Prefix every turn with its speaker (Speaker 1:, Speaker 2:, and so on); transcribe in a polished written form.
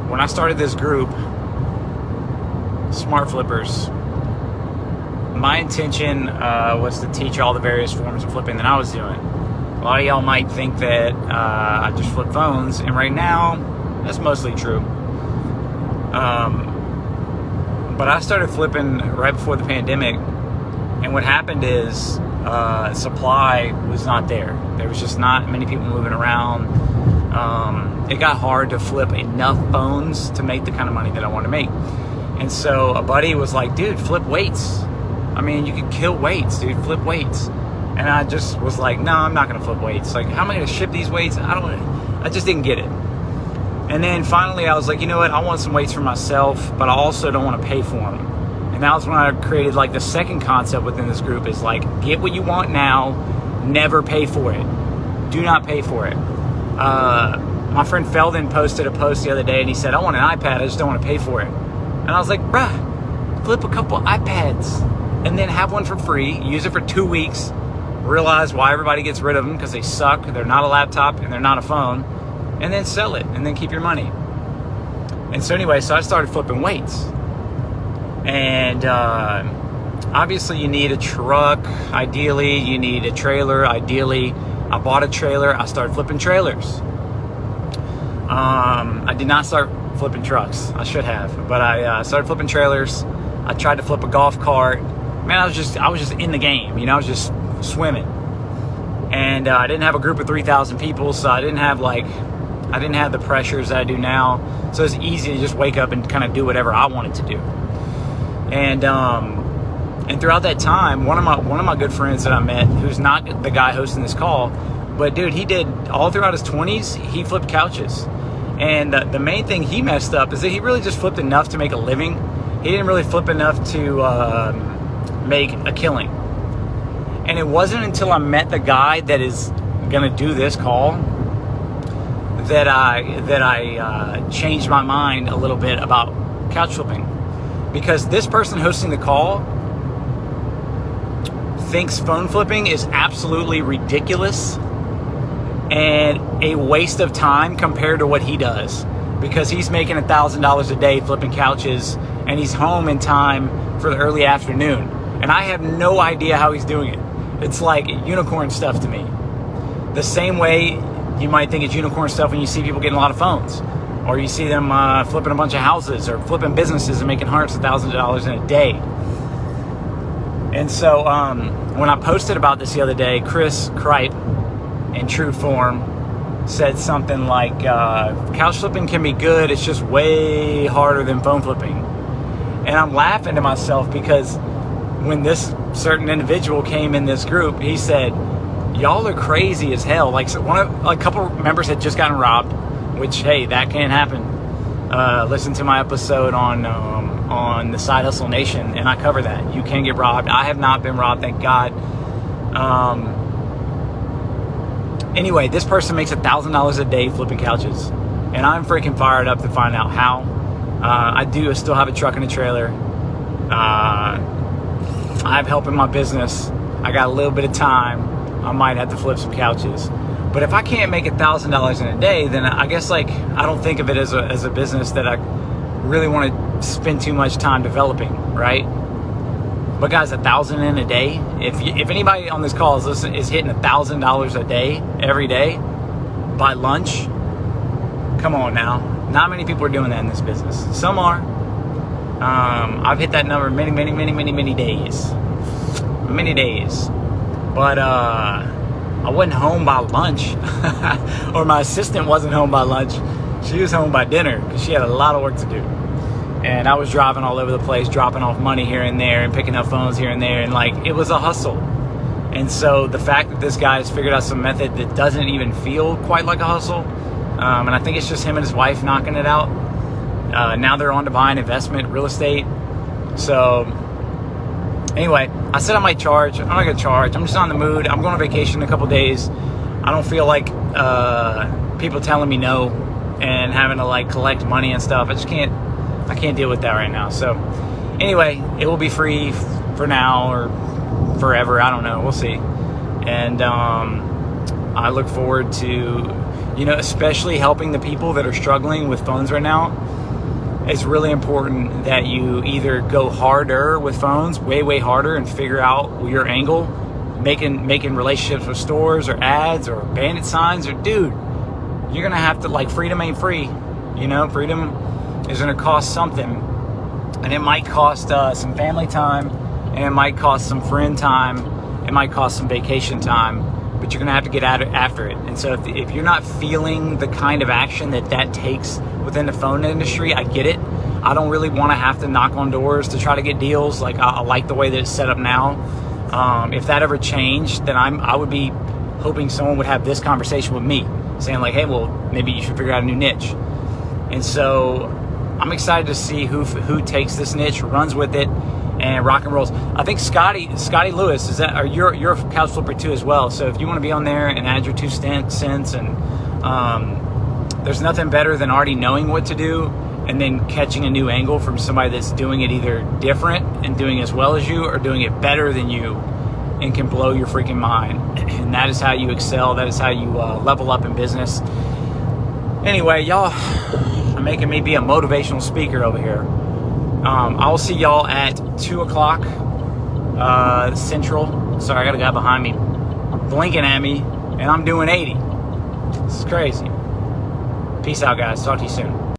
Speaker 1: when I started this group, Smart Flippers, my intention was to teach all the various forms of flipping that I was doing. A lot of y'all might think that I just flip phones, and right now, that's mostly true. But I started flipping right before the pandemic, and what happened is supply was not there. There was just not many people moving around. It got hard to flip enough phones to make the kind of money that I wanted to make. And so a buddy was like, dude, flip weights. I mean, you can kill weights, dude, flip weights. And I just was like, no, I'm not gonna flip weights. Like, how am I gonna ship these weights? I just didn't get it. And then finally I was like, you know what? I want some weights for myself, but I also don't want to pay for them. And that was when I created like the second concept within this group is like, get what you want now, never pay for it. Do not pay for it. My friend Feldon posted a post the other day and he said, I want an iPad, I just don't want to pay for it. And I was like, bruh, flip a couple iPads and then have one for free, use it for 2 weeks, realize why everybody gets rid of them because they suck, they're not a laptop and they're not a phone, and then sell it and then keep your money. And so anyway, so I started flipping weights. And obviously you need a truck, ideally you need a trailer, ideally. I bought a trailer, I started flipping trailers. I did not start flipping trucks, I should have, but I started flipping trailers. I tried to flip a golf cart. Man, I was just in the game, you know, I was just swimming. And I didn't have a group of 3,000 people, so I didn't have the pressures that I do now. So it's easy to just wake up and kind of do whatever I wanted to do. And throughout that time, one of my good friends that I met, who's not the guy hosting this call, but dude, he did all throughout his 20s, he flipped couches. And the main thing he messed up is that he really just flipped enough to make a living. He didn't really flip enough to make a killing. And it wasn't until I met the guy that is gonna do this call that I changed my mind a little bit about couch flipping. Because this person hosting the call thinks phone flipping is absolutely ridiculous and a waste of time compared to what he does, because he's making $1,000 a day flipping couches and he's home in time for the early afternoon. And I have no idea how he's doing it. It's like unicorn stuff to me. The same way you might think it's unicorn stuff when you see people getting a lot of phones, or you see them flipping a bunch of houses or flipping businesses and making hundreds of thousands of dollars in a day. And so when I posted about this the other day, Chris Kripe in True Form said something like, couch flipping can be good, it's just way harder than phone flipping. And I'm laughing to myself because when this certain individual came in this group, he said, y'all are crazy as hell. Like, so a couple of members had just gotten robbed, which, hey, that can happen. Listen to my episode on the Side Hustle Nation, and I cover that. You can get robbed. I have not been robbed, thank God. Anyway, this person makes $1,000 a day flipping couches, and I'm freaking fired up to find out how. I still have a truck and a trailer. I have help in my business. I got a little bit of time. I might have to flip some couches. But if I can't make $1,000 in a day, then I guess like I don't think of it as a business that I really want to spend too much time developing, right? But guys, $1,000 in a day. If anybody on this call is hitting $1,000 a day every day by lunch, come on now. Not many people are doing that in this business. Some are. I've hit that number many days. Many days. But I wasn't home by lunch, or my assistant wasn't home by lunch. She was home by dinner because she had a lot of work to do. And I was driving all over the place, dropping off money here and there and picking up phones here and there. And like, it was a hustle. And so the fact that this guy has figured out some method that doesn't even feel quite like a hustle, and I think it's just him and his wife knocking it out. Now they're on to buying investment, real estate. So anyway, I said I might charge. I'm not going to charge. I'm just on the mood. I'm going on vacation in a couple days. I don't feel like people telling me no and having to like collect money and stuff. I can't deal with that right now. So anyway, it will be free for now or forever. I don't know. We'll see. And I look forward to especially helping the people that are struggling with phones right now. It's really important that you either go harder with phones, way harder, and figure out your angle, making relationships with stores or ads or bandit signs, or dude, you're gonna have to, like, freedom ain't free. Freedom is gonna cost something, and it might cost some family time, and it might cost some friend time, it might cost some vacation time, but you're gonna have to get after it. And so if you're not feeling the kind of action that takes within the phone industry, I get it. I don't really want to have to knock on doors to try to get deals. Like, I like the way that it's set up now. If that ever changed, then I would be hoping someone would have this conversation with me, saying like, hey, well, maybe you should figure out a new niche. And so I'm excited to see who takes this niche, runs with it, and rock and rolls. I think Scotty Lewis, you're a couch flipper too as well. So if you want to be on there and add your 2 cents, and there's nothing better than already knowing what to do and then catching a new angle from somebody that's doing it either different and doing as well as you, or doing it better than you and can blow your freaking mind. And that is how you excel. That is how you level up in business. Anyway, y'all are making me be a motivational speaker over here. I'll see y'all at 2 o'clock Central. Sorry, I got a guy behind me blinking at me, and I'm doing 80. This is crazy. Peace out, guys. Talk to you soon.